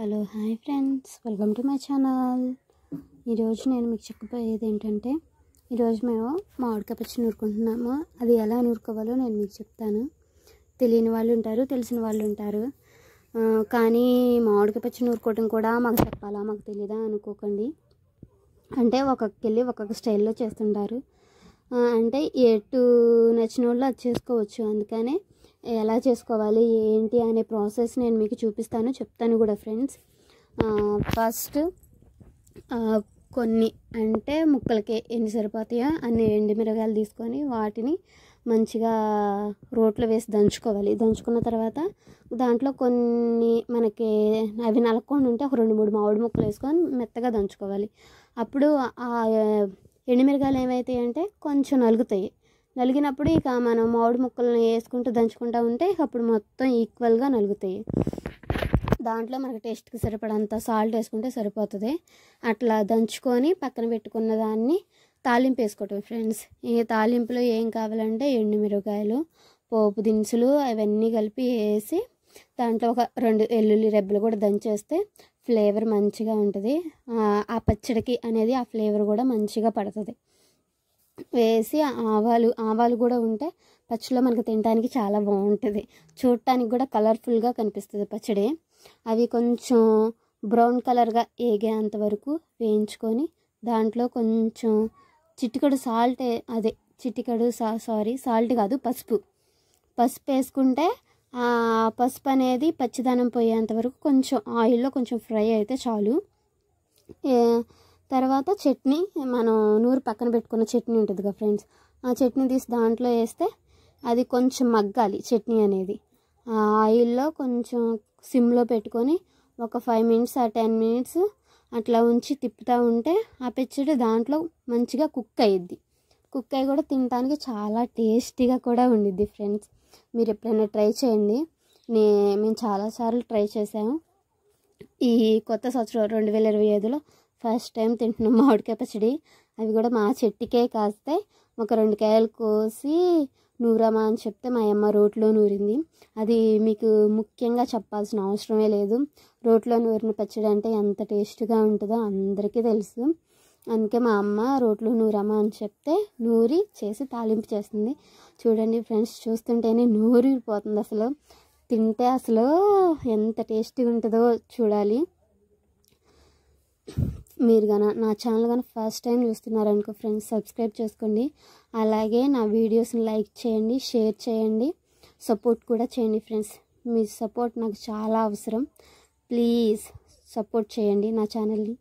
Hello hi friends, welcome to my channel. ఈరోజు నేను మీకు చెప్పబోయేది ఏంటంటే, ఈరోజు మేము మామిడికాయ పచ్చడి నూరుకుంటున్నాము. అది ఎలా నూరుకోవాలో నేను మీకు చెప్తాను. తెలియని వాళ్ళు ఉంటారు, తెలిసిన వాళ్ళు ఉంటారు. కానీ మామిడికాయ పచ్చడి నూరుకోవడం కూడా మాకు చెప్పాలా, మాకు తెలియదా అనుకోకండి. అంటే ఒక్కొక్కరు ఒక్కొక్క స్టైల్లో చేస్తుంటారు. అంటే ఎటు నచ్చిన వాళ్ళు అది చేసుకోవచ్చు. అందుకనే ఎలా చేసుకోవాలి ఏంటి అనే ప్రాసెస్ నేను మీకు చూపిస్తాను, చెప్తాను కూడా ఫ్రెండ్స్. ఫస్ట్ కొన్ని అంటే ముక్కలకి ఎన్ని సరిపోతాయో అన్ని ఎండుమిరగాయలు తీసుకొని వాటిని మంచిగా రోట్లో వేసి దంచుకోవాలి. దంచుకున్న తర్వాత దాంట్లో కొన్ని మనకి అవి నలగకుండా ఉంటే ఒక 2-3 మామిడి ముక్కలు వేసుకొని మెత్తగా దంచుకోవాలి. అప్పుడు ఆ ఎండుమిరగాయలు ఏమవుతాయి అంటే కొంచెం నలుగుతాయి. నలిగినప్పుడు ఇక మనం మామిడి ముక్కలను వేసుకుంటూ దంచుకుంటూ ఉంటే అప్పుడు మొత్తం ఈక్వల్గా నలుగుతాయి. దాంట్లో మనకు టేస్ట్కి సరిపడంత సాల్ట్ వేసుకుంటే సరిపోతుంది. అట్లా దంచుకొని పక్కన పెట్టుకున్న దాన్ని తాలింపు వేసుకోవటం ఫ్రెండ్స్. ఈ తాలింపులో ఏం కావాలంటే ఎండుమిరగాయలు, పోపు దినుసులు అవన్నీ కలిపి వేసి దాంట్లో ఒక 2 వెల్లుల్లి రెబ్బలు కూడా దంచేస్తే ఫ్లేవర్ మంచిగా ఉంటుంది. ఆ పచ్చడికి అనేది ఆ ఫ్లేవర్ కూడా మంచిగా పడుతుంది. వేసి ఆవాలు కూడా ఉంటే పచ్చడిలో మనకు తినడానికి చాలా బాగుంటుంది. చూడటానికి కూడా కలర్ఫుల్గా కనిపిస్తుంది పచ్చడి. అవి కొంచెం బ్రౌన్ కలర్గా ఏగేంత వరకు వేయించుకొని దాంట్లో కొంచెం చిటికెడు సాల్ట్, సాల్ట్ కాదు పసుపు వేసుకుంటే ఆ పసుపు అనేది పచ్చిదనం పోయేంత వరకు కొంచెం ఆయిల్లో కొంచెం ఫ్రై అయితే చాలు. తర్వాత చట్నీ, మనం నూరు పక్కన పెట్టుకున్న చట్నీ ఉంటుంది కదా ఫ్రెండ్స్, ఆ చట్నీ తీసి దాంట్లో వేస్తే అది కొంచెం మగ్గాలి. చట్నీ అనేది ఆ ఆయిల్లో కొంచెం సిమ్లో పెట్టుకొని ఒక 5 మినిట్స్ 10 మినిట్స్ అట్లా ఉంచి తిప్పుతూ ఉంటే ఆ పచ్చడి దాంట్లో మంచిగా కుక్ అయ్యిద్ది. కుక్ అయ్యి కూడా తినడానికి చాలా టేస్టీగా కూడా ఉండిద్ది ఫ్రెండ్స్. మీరు ఎప్పుడైనా ట్రై చేయండి. మేము చాలాసార్లు ట్రై చేసాము. ఈ కొత్త సంవత్సరం 2025లో ఫస్ట్ టైం తింటున్నాం మామిడికాయ పచ్చడి. అవి కూడా మా చెట్టుకే కాస్తే ఒక 2 కాయలు కోసి నూరమా అని చెప్తే మా అమ్మ రోట్లో నూరింది. అది మీకు ముఖ్యంగా చెప్పాల్సిన అవసరమే లేదు. రోట్లో నూరిన పచ్చడి అంటే ఎంత టేస్ట్గా ఉంటుందో అందరికీ తెలుసు. అందుకే మా అమ్మ రోట్లో నూరమా అని చెప్తే నూరి చేసి తాలింపు చేస్తుంది. చూడండి ఫ్రెండ్స్, చూస్తుంటేనే నూరిపోతుంది. అసలు తింటే అసలు ఎంత టేస్టీగా ఉంటుందో చూడాలి. మీరు నా ఛానల్ కానీ ఫస్ట్ టైం చూస్తున్నారనుకో ఫ్రెండ్స్, సబ్స్క్రైబ్ చేసుకోండి. అలాగే నా వీడియోస్ని లైక్ చేయండి, షేర్ చేయండి, సపోర్ట్ కూడా చేయండి ఫ్రెండ్స్. మీ సపోర్ట్ నాకు చాలా అవసరం. ప్లీజ్ సపోర్ట్ చేయండి నా ఛానల్ని.